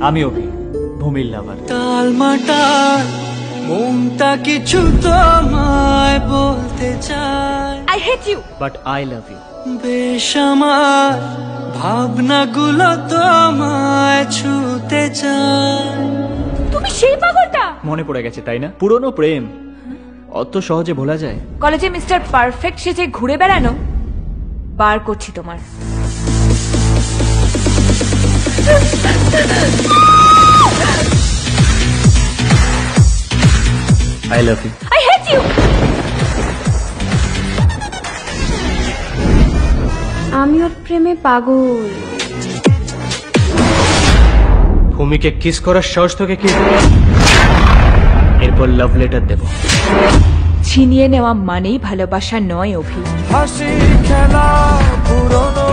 আমি অভি, ভূমির লাভার। টালমাটাল মনটা কিছু তোমায় বলতে চায়। I hate you but I love you. বেশ আমার ভাবনাগুলো তোমায় ছুতে চায়। তুমি সেই পাগলটা? মনে পড়ে গেছে তাই না? পুরনো প্রেম অত সহজে ভোলা যায়? কলেজে মিস্টার পারফেক্ট সেজে ঘুরে বেড়ানো বার করছি তোমার। I love you. I hate you. আমি ওর প্রেমে পাগল। ভূমিকে কিস করার সাহস তোকে কে দিল? এরপর লাভ লেটার দেব। ছিনিয়ে নেওয়া মানেই ভালোবাসা নয় অভি। হাসি খেলা পুরনো